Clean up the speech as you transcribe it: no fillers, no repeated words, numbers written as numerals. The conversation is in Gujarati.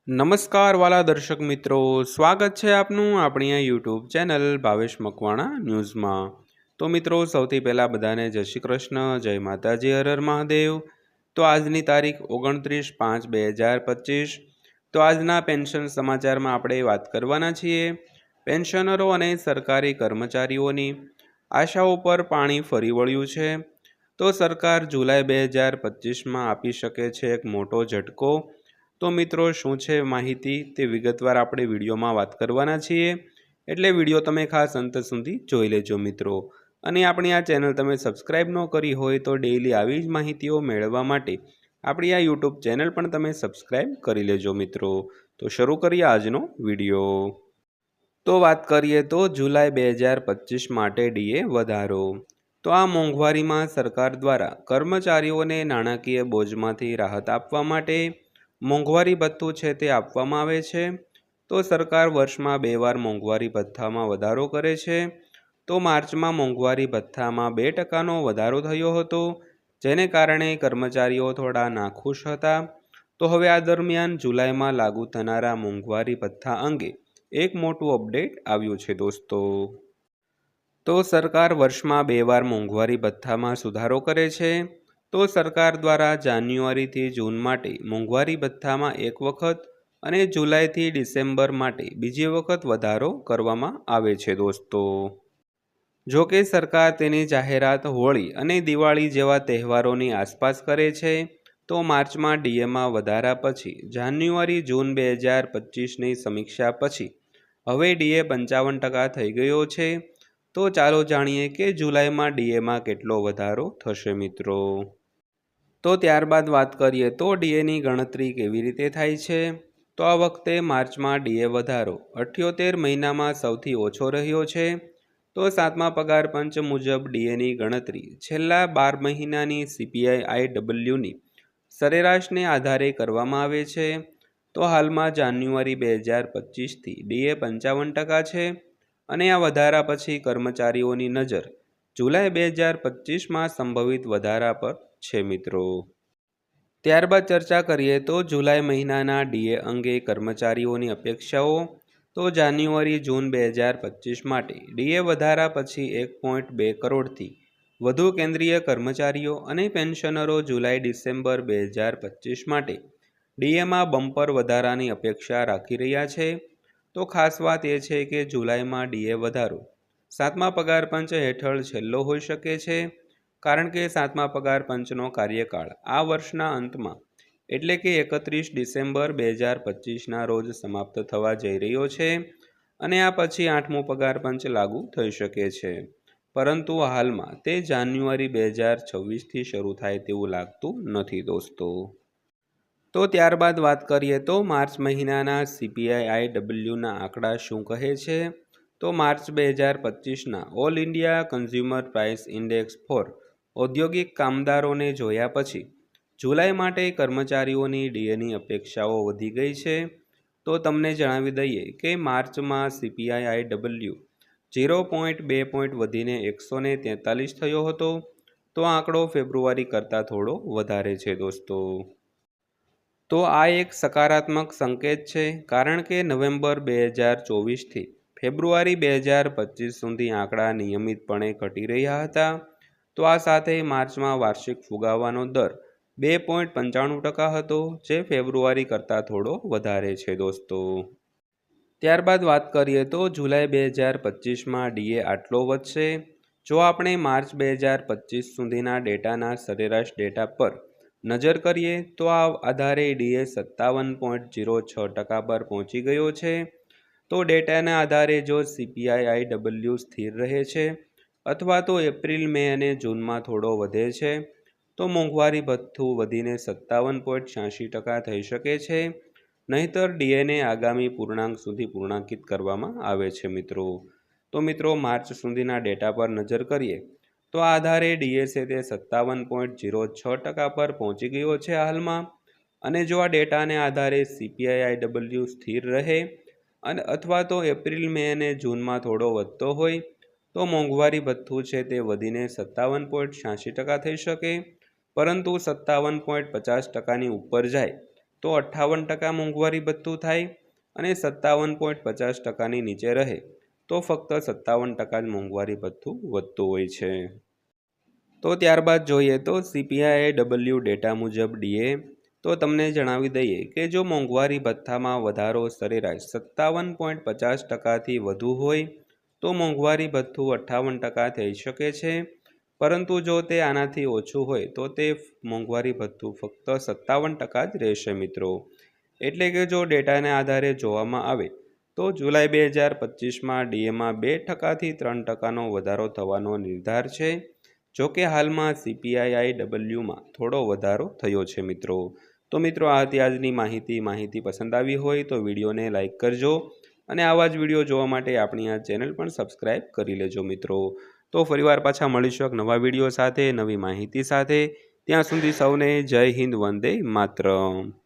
નમસ્કાર વાલા દર્શક મિત્રો, સ્વાગત છે આપનું આપણી આ યુટ્યુબ ચેનલ ભાવેશ મકવાણા ન્યૂઝમાં। તો મિત્રો, સૌથી પહેલાં બધાને જય શ્રી કૃષ્ણ, જય માતાજી, હર હર મહાદેવ। તો આજની તારીખ 29/5/2025। તો આજના પેન્શન સમાચારમાં આપણે વાત કરવાના છીએ પેન્શનરો અને સરકારી કર્મચારીઓની આશાઓ પર પાણી ફરી વળ્યું છે। તો સરકાર જુલાઈ 2025માં આપી શકે છે એક મોટો ઝટકો। તો મિત્રો, શું છે માહિતી તે વિગતવાર આપણે વિડીયોમાં વાત કરવાના છીએ, એટલે વિડીયો તમે ખાસ અંત સુધી જોઈ લેજો મિત્રો। અને આપણી આ ચેનલ તમે સબસ્ક્રાઈબ ન કરી હોય તો ડેઈલી આવી જ માહિતીઓ મેળવવા માટે આપણી આ યુટ્યુબ ચેનલ પણ તમે સબસ્ક્રાઈબ કરી લેજો મિત્રો। તો શરૂ કરીએ આજનો વિડીયો। તો વાત કરીએ તો જુલાઈ 2025 માટે ડીએ વધારો। તો આ મોંઘવારીમાં સરકાર દ્વારા કર્મચારીઓને નાણાકીય બોજમાંથી રાહત આપવા માટે મોંઘવારી ભથ્થું છે તે આપવામાં આવે છે। તો સરકાર વર્ષમાં 2 વાર મોંઘવારી ભથ્થામાં વધારો કરે છે। તો માર્ચમાં મોંઘવારી ભથ્થામાં 2%નો વધારો થયો હતો, જેને કારણે કર્મચારીઓ થોડા નાખુશ હતા। તો હવે આ દરમિયાન જુલાઈમાં લાગુ થનારા મોંઘવારી ભથ્થા અંગે એક મોટું અપડેટ આવ્યું છે દોસ્તો। તો સરકાર વર્ષમાં 2 વાર મોંઘવારી ભથ્થામાં સુધારો કરે છે। તો સરકાર દ્વારા જાન્યુઆરીથી જૂન માટે મોંઘવારી ભથ્થામાં એક વખત અને જુલાઈથી ડિસેમ્બર માટે બીજી વખત વધારો કરવામાં આવે છે દોસ્તો। જો કે સરકાર તેની જાહેરાત હોળી અને દિવાળી જેવા તહેવારોની આસપાસ કરે છે। તો માર્ચમાં ડીએમાં વધારા પછી જાન્યુઆરી જૂન 2025ની સમીક્ષા પછી હવે ડીએ 55% થઈ ગયો છે। તો ચાલો જાણીએ કે જુલાઈમાં ડીએમાં કેટલો વધારો થશે મિત્રો। તો ત્યારબાદ વાત કરીએ તો ડીએની ગણતરી કેવી રીતે થાય છે। તો આ વખતે માર્ચમાં ડીએ વધારો 78 મહિનામાં સૌથી ઓછો રહ્યો છે। તો 7મા પગાર પંચ મુજબ ડીએની ગણતરી છેલ્લા 12 મહિનાની CPI-IWની સરેરાશને આધારે કરવામાં આવે છે। તો હાલમાં જાન્યુઆરી 2025થી ડીએ 55% છે અને આ વધારા પછી કર્મચારીઓની નજર જુલાઈ 2025માં સંભવિત વધારા પર છે મિત્રો। ત્યારબાદ ચર્ચા કરીએ તો જુલાઈ મહિનાના ડીએ અંગે કર્મચારીઓની અપેક્ષાઓ। તો જાન્યુઆરી જૂન 2025 માટે ડીએ વધારા પછી 1.2 કરોડથી વધુ કેન્દ્રીય કર્મચારીઓ અને પેન્શનરો જુલાઈ ડિસેમ્બર 2025 માટે ડીએમાં બમ્પર વધારાની અપેક્ષા રાખી રહ્યા છે। તો ખાસ વાત એ છે કે જુલાઈમાં ડીએ વધારો 7મા પગાર પંચ હેઠળ છેલ્લો હોઈ શકે છે, કારણ કે 7મા પગાર પંચનો કાર્યકાળ આ વર્ષના અંતમાં એટલે કે 31 ડિસેમ્બર 2025ના રોજ સમાપ્ત થવા જઈ રહ્યો છે અને આ પછી 8મો પગાર પંચ લાગુ થઈ શકે છે, પરંતુ હાલમાં તે જાન્યુઆરી 2026થી શરૂ થાય તેવું લાગતું નથી દોસ્તો। તો ત્યારબાદ વાત કરીએ તો માર્ચ મહિનાના CPI-IWના આંકડા શું કહે છે। તો માર્ચ 2025ના all India consumer price index for ઔદ્યોગિક કામદારોને જોયા પછી જુલાઈ માટે કર્મચારીઓની ડીએની અપેક્ષાઓ વધી ગઈ છે। તો તમને જણાવી દઈએ કે માર્ચમાં CPI-IW 0.2 પોઈન્ટ વધીને 143 થયો હતો। તો આંકડો ફેબ્રુઆરી કરતાં થોડો વધારે છે દોસ્તો। તો આ એક સકારાત્મક સંકેત છે, કારણ કે નવેમ્બર 2024થી ફેબ્રુઆરી 2025 સુધી આંકડા નિયમિતપણે ઘટી રહ્યા હતા। તો આ સાથે માર્ચમાં વાર્ષિક ફુગાવાનો દર 2.95% હતો, જે ફેબ્રુઆરી કરતાં થોડો વધારે છે દોસ્તો। ત્યારબાદ વાત કરીએ તો જુલાઈ 2025માં ડીએ આટલો વધશે। જો આપણે માર્ચ 2025 સુધીના ડેટાના સરેરાશ ડેટા પર નજર કરીએ તો આ આધારે ડીએ 57.06% પર પહોંચી ગયો છે। તો ડેટાના આધારે જો CPI-IW સ્થિર રહે છે અથવા તો એપ્રિલ, મે અને જૂનમાં થોડો વધે છે તો મોંઘવારી ભથ્થું વધીને 57.86% થઈ શકે છે, નહીંતર ડીએને આગામી પૂર્ણાંક સુધી પૂર્ણાંકિત કરવામાં આવે છે મિત્રો। તો મિત્રો, માર્ચ સુધીના ડેટા પર નજર કરીએ તો આ આધારે ડીએ છે તે 57.06% પર પહોંચી ગયો છે હાલમાં। અને જો આ ડેટાને આધારે CPI-IW સ્થિર રહે અને અથવા તો એપ્રિલ, મે અને જૂનમાં થોડો વધતો હોય તો મોંઘવારી ભથ્થું છે તે વધીને 57.86% થઈ શકે, પરંતુ 57.50%ની ઉપર જાય તો 58% મોંઘવારી ભથ્થું થાય અને 57.50%ની નીચે રહે તો ફક્ત 57% જ મોંઘવારી ભથ્થું વધતું હોય છે। તો ત્યારબાદ જોઈએ તો CPI-AW ડેટા મુજબ DA તો તમને જણાવી દઈએ કે જો મોંઘવારી ભથ્થામાં વધારો સરેરાશ 57.50%થી વધુ હોય તો મોંઘવારી ભથ્થું 58% થઈ શકે છે, પરંતુ જો તે આનાથી ઓછું હોય તો તે મોંઘવારી ભથ્થું ફક્ત 57% જ રહેશે મિત્રો। એટલે કે જો ડેટાને આધારે જોવામાં આવે તો જુલાઈ 2025માં DAમાં 2%થી 3%નો વધારો થવાનો નિર્ધાર છે। જો કે હાલમાં CPI-AWમાં થોડો વધારો થયો છે મિત્રો। તો મિત્રો આ હતી આજની માહિતી પસંદ આવી હોય તો વિડીયોને લાઇક કરજો અને આવા જ વિડીયો જોવા માટે આપણી આ ચેનલ પણ સબસ્ક્રાઈબ કરી લેજો મિત્રો। તો ફરીવાર પાછા મળીશું એક નવા વિડીયો સાથે, નવી માહિતી સાથે। ત્યાં સુધી સૌને જય હિન્દ, વંદે માતરમ।